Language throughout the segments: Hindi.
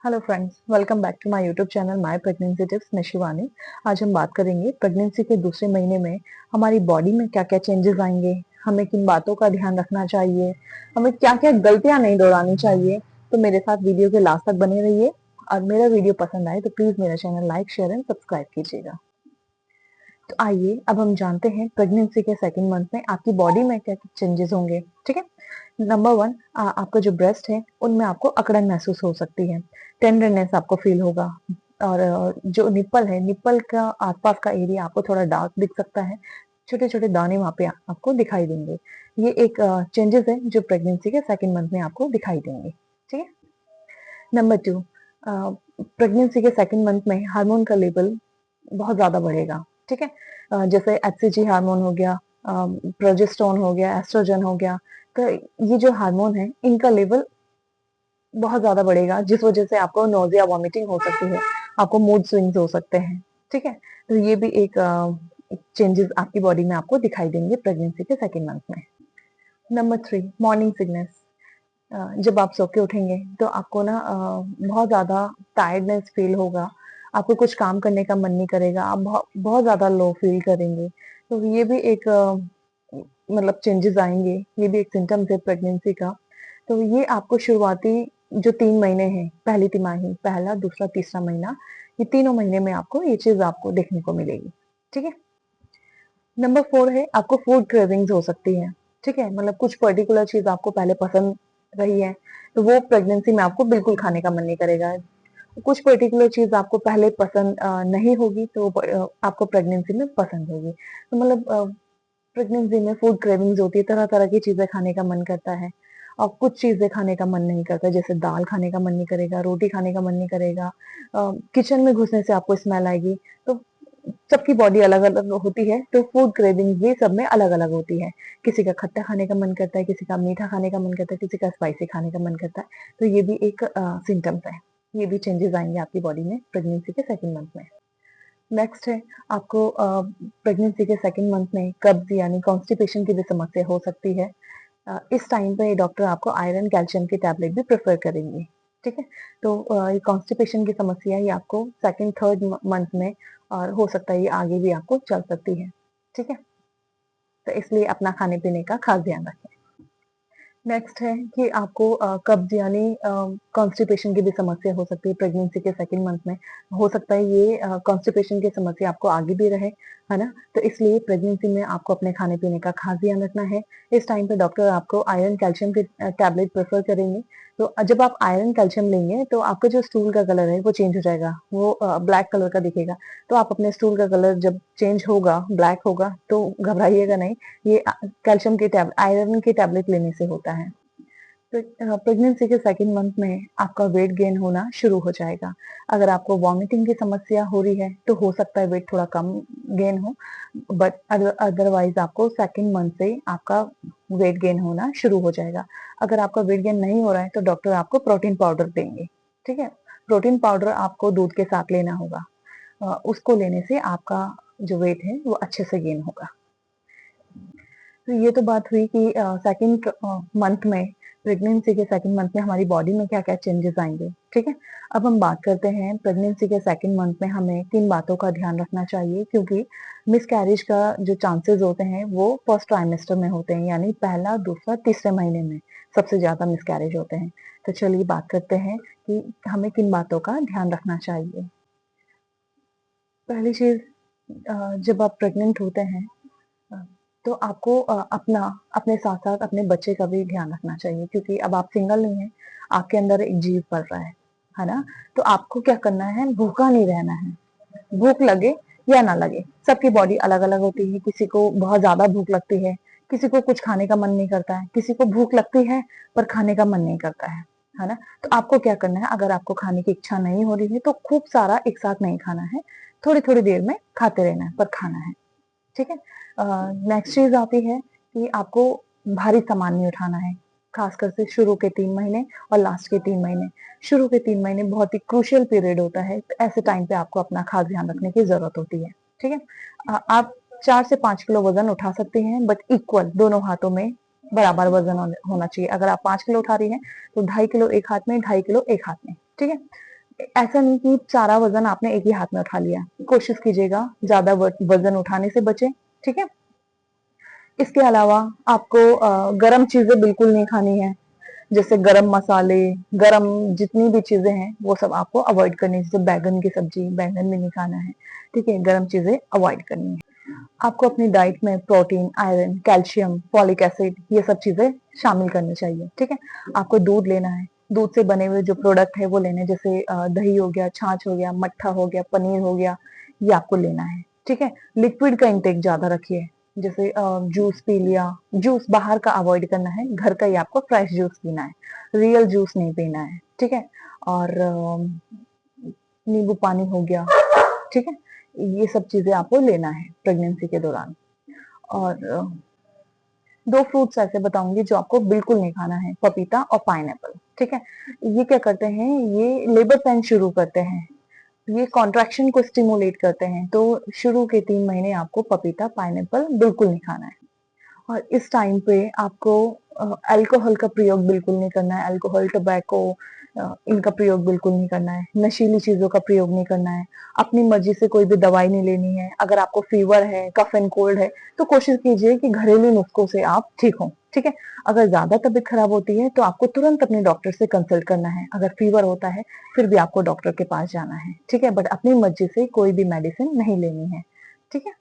Hello friends, welcome back to my YouTube channel my pregnancy tips. मैं शिवानी। आज हम बात करेंगे प्रेगनेंसी के दूसरे महीने में हमारी बॉडी में क्या क्या चेंजेस आएंगे, हमें किन बातों का ध्यान रखना चाहिए, हमें क्या क्या गलतियां नहीं दोहरानी चाहिए। तो मेरे साथ वीडियो के लास्ट तक बने रहिए। और मेरा वीडियो पसंद आए तो प्लीज मेरा channel like, share and subscribe कीजिएगा। तो आइए अब हम जानते हैं प्रेगनेंसी के सेकंड मंथ में आपकी बॉडी में क्या क्या चेंजेस होंगे। ठीक है। नंबर वन, आपका जो ब्रेस्ट है उनमें आपको अकड़न महसूस हो सकती है, टेंडरनेस आपको फील होगा। और जो निप्पल है, निप्पल का आसपास का एरिया आपको थोड़ा डार्क दिख सकता है, छोटे छोटे दाने वहां पे आपको दिखाई देंगे। ये एक चेंजेस है जो प्रेगनेंसी के सेकंड मंथ में आपको दिखाई देंगे। ठीक है। नंबर टू, प्रेगनेंसी के सेकंड मंथ में हार्मोन का लेवल बहुत ज्यादा बढ़ेगा। ठीक है। जैसे एचसीजी हार्मोन हो गया, प्रोजेस्टेरोन हो गया, एस्ट्रोजन हो गया। तो ये जो हार्मोन है इनका लेवल बहुत ज्यादा बढ़ेगा, जिस वजह से आपको नोजिया, वॉमिटिंग हो सकती है, आपको मूड स्विंग्स हो सकते हैं। ठीक है। तो ये भी एक चेंजेस आपकी बॉडी में आपको दिखाई देंगे प्रेगनेंसी के सेकेंड मंथ में। Number three, morning sickness. जब आप सो के उठेंगे तो आपको ना बहुत ज्यादा टायर्डनेस फील होगा, आपको कुछ काम करने का मन नहीं करेगा, आप बहुत ज्यादा लो फील करेंगे। तो ये भी एक मतलब चेंजेस आएंगे, ये भी एक सिम्टम्स है प्रेगनेंसी का। तो ये आपको शुरुआती जो 3 महीने हैं, पहली तिमाही, पहला, दूसरा, तीसरा महीना, ये तीनों महीने में आपको ये चीज आपको देखने को मिलेगी। ठीक है। नंबर फोर है, आपको फूड क्रेविंग्स हो सकती है। ठीक है। मतलब कुछ पर्टिकुलर चीज आपको पहले पसंद रही है तो वो प्रेगनेंसी में आपको बिल्कुल खाने का मन नहीं करेगा। कुछ पर्टिकुलर चीज आपको पहले पसंद नहीं होगी तो वो आपको प्रेगनेंसी में पसंद होगी। तो मतलब प्रेगनेंसी में फूड क्रेविंग्स होती है, तरह तरह की चीजें खाने का मन करता है। और कुछ चीजें खाने का मन नहीं करता, जैसे दाल खाने का मन नहीं करेगा, रोटी खाने का मन नहीं करेगा, किचन में घुसने से आपको स्मेल आएगी। तो सबकी बॉडी अलग अलग होती है, तो फूड क्रेविंग भी सब में अलग अलग होती है। किसी का खट्टा खाने का मन करता है, किसी का मीठा खाने का मन करता है, किसी का स्पाइसी खाने का मन करता है। तो ये भी एक सिम्टम्स है। ये भी चेंजेस आएंगे आपकी बॉडी में प्रेगनेंसी के सेकंड मंथ में। नेक्स्ट है, आपको प्रेगनेंसी के सेकंड मंथ में कब्ज यानी कॉन्स्टिपेशन की भी समस्या हो सकती है। इस टाइम पे डॉक्टर आपको आयरन कैल्शियम की टैबलेट भी प्रेफर करेंगे। ठीक है। तो ये कॉन्स्टिपेशन की समस्या ये आपको सेकंड थर्ड मंथ में, और हो सकता है ये आगे भी आपको चल सकती है। ठीक है। तो इसलिए अपना खाने पीने का खास ध्यान रखें। नेक्स्ट है कि आपको कब्ज यानी कॉन्स्टिपेशन की भी समस्या हो सकती है प्रेगनेंसी के सेकंड मंथ में। हो सकता है ये कॉन्स्टिपेशन की समस्या आपको आगे भी रहे, है ना। तो इसलिए प्रेगनेंसी में आपको अपने खाने पीने का खास ध्यान रखना है। इस टाइम पे डॉक्टर आपको आयरन कैल्शियम की टैबलेट प्रेफर करेंगे। तो जब आप आयरन कैल्शियम लेंगे तो आपका जो स्टूल का कलर है वो चेंज हो जाएगा, वो ब्लैक कलर का दिखेगा। तो आप अपने स्टूल का कलर जब चेंज होगा, ब्लैक होगा, तो घबराइएगा नहीं। ये कैल्शियम की टैब आयरन की टैबलेट लेने से होता है। तो प्रेगनेंसी के सेकंड मंथ में आपका वेट गेन होना शुरू हो जाएगा। अगर आपको वॉमिटिंग की समस्या हो रही है तो हो सकता है वेट थोड़ा कम गेन हो, बट अदरवाइज आपको सेकंड मंथ से आपका वेट गेन होना शुरू हो जाएगा। अगर आपका वेट गेन नहीं हो रहा है तो डॉक्टर आपको प्रोटीन पाउडर देंगे। ठीक है। प्रोटीन पाउडर आपको दूध के साथ लेना होगा। उसको लेने से आपका जो वेट है वो अच्छे से गेन होगा। तो ये तो बात हुई कि सेकंड मंथ में, प्रेगनेंसी के सेकंड मंथ में हमारी बॉडी में क्या क्या चेंजेस आएंगे। ठीक है। अब हम बात करते हैं प्रेगनेंसी के सेकंड मंथ में हमें किन बातों का ध्यान रखना चाहिए, क्योंकि मिस कैरेज का जो चांसेस होते हैं वो फर्स्ट ट्राइमेस्टर में होते हैं, यानी पहला, दूसरा, तीसरे महीने में सबसे ज्यादा मिस कैरेज होते हैं। तो चलिए बात करते हैं कि हमें किन बातों का ध्यान रखना चाहिए। पहली चीज, जब आप प्रेग्नेंट होते हैं अ, तो आपको अपना, अपने साथ साथ अपने बच्चे का भी ध्यान रखना चाहिए, क्योंकि अब आप सिंगल नहीं हैं, आपके अंदर एक जीव पल रहा है ना। तो आपको क्या करना है, भूखा नहीं रहना है। भूख लगे या ना लगे, सबकी बॉडी अलग अलग होती है। किसी को बहुत ज्यादा भूख लगती है, किसी को कुछ खाने का मन नहीं करता है, किसी को भूख लगती है पर खाने का मन नहीं करता है ना। तो आपको क्या करना है, अगर आपको खाने की इच्छा नहीं हो रही है तो खूब सारा एक साथ नहीं खाना है, थोड़ी थोड़ी देर में खाते रहना है, पर खाना है। ठीक है। नेक्स्ट चीज आती है कि आपको भारी सामान नहीं उठाना है, खासकर से शुरू के 3 महीने और लास्ट के 3 महीने। शुरू के 3 महीने बहुत ही क्रूशियल पीरियड होता है, तो ऐसे टाइम पे आपको अपना खास ध्यान रखने की जरूरत होती है। ठीक है। आप 4 से 5 किलो वजन उठा सकते हैं, बट इक्वल दोनों हाथों में बराबर वजन होना चाहिए। अगर आप 5 किलो उठा रही हैं तो 2.5 किलो एक हाथ में, 2.5 किलो एक हाथ में। ठीक है? ऐसा नहीं कि सारा वज़न आपने एक ही हाथ में उठा लिया। कोशिश कीजिएगा ज़्यादा व वज़न उठाने से बचें, ठीक है? इसके अलावा आपको गरम चीज़ें बिल्कुल नहीं खानी है। जैसे गरम मसाले, गरम जितनी भी चीज़ें हैं, वो सब आपको अवॉइड करनी है। जैसे बैंगन की सब्ज़ी, बैंगन भी नहीं खाना है, ठीक है? गरम चीज़ें अवॉइड करनी है। आपको अपनी डाइट में protein, iron, calcium, folic acid ये सब चीज़ें शामिल करनी चाहिए, ठीक है? आपको दूध लेना है, दूध से बने हुए जो प्रोडक्ट है वो लेने हैं, जैसे दही हो गया, छाछ हो गया, मट्ठा हो गया, पनीर हो गया, ये आपको लेना है, ठीक है? लिक्विड का इंटेक ज़्यादा रखिए, जैसे जूस पी लिया, जूस बाहर का अवॉइड करना है, घर का ही आपको फ्रेश जूस पीना है, रियल जूस नहीं पीना है, ठीक है? और नींबू पानी हो गया, ठीक है? ये सब चीज़ें आपको लेना है प्रेगनेंसी के दौरान। और 2 फ्रूट्स ऐसे बताऊँगी जो आपको बिल्कुल नहीं खाना है, पपीता और पाइनएप्पल, ठीक है? ये क्या करते हैं, ये लेबर पेन शुरू करते हैं, ये कॉन्ट्रैक्शन को स्टिमुलेट करते हैं, तो शुरू के 3 महीने आपको पपीता, पाइनएप्पल बिल्कुल नहीं खाना है। और इस टाइम पे आपको अल्कोहल का प्रयोग बिल्कुल नहीं करना है, अल्कोहल, टोबैको इनका प्रयोग बिल्कुल नहीं करना है, नशीली चीज़ों का प्रयोग नहीं करना है, अपनी मर्ज़ी से कोई भी दवाई नहीं लेनी है। अगर आपको फ़ीवर है, कफ़ एंड कोल्ड है, तो कोशिश कीजिए कि घरेलू नुस्ख़ों से आप ठीक हों, ठीक है? अगर ज़्यादा तबीयत खराब होती है, तो आपको तुरंत अपने डॉक्टर से कंसल्ट करना है। अगर फ़ीवर होता है, फिर भी आपको डॉक्टर के पास जाना है, ठीक है? बट अपनी मर्ज़ी से कोई भी मेडिसिन नहीं लेनी है, ठीक है?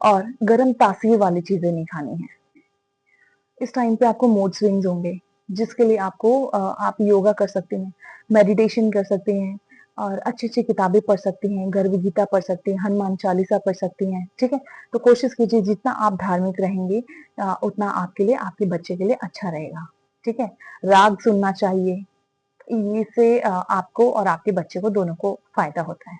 और गरम तासीर वाली चीज़ें नहीं खानी है। इस टाइम पे आपको मूड स्विंग्स होंगे, जिसके लिए आपको आप योगा कर सकती हैं, मेडिटेशन कर सकती हैं और अच्छी-अच्छी किताबें पढ़ सकती हैं, गर्भ गीता पढ़ सकती हैं, हनुमान चालीसा पढ़ सकती हैं, ठीक है? तो कोशिश कीजिए जितना आप धार्मिक रहेंगी उतना आपके लिए, आपके बच्चे के लिए अच्छा रहेगा, ठीक है? राग सुनना चाहिए, इससे आपको और आपके बच्चे को दोनों को फ़ायदा होता है।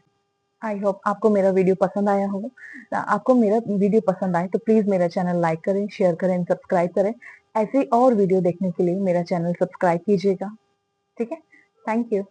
आई होप आपको मेरा वीडियो पसंद आया होगा। आपको मेरा वीडियो पसंद आए तो प्लीज़ मेरा चैनल लाइक करें, शेयर करें, सब्सक्राइब करें। ऐसे और वीडियो देखने के लिए मेरा चैनल सब्सक्राइब कीजिएगा। ठीक है? Thank you.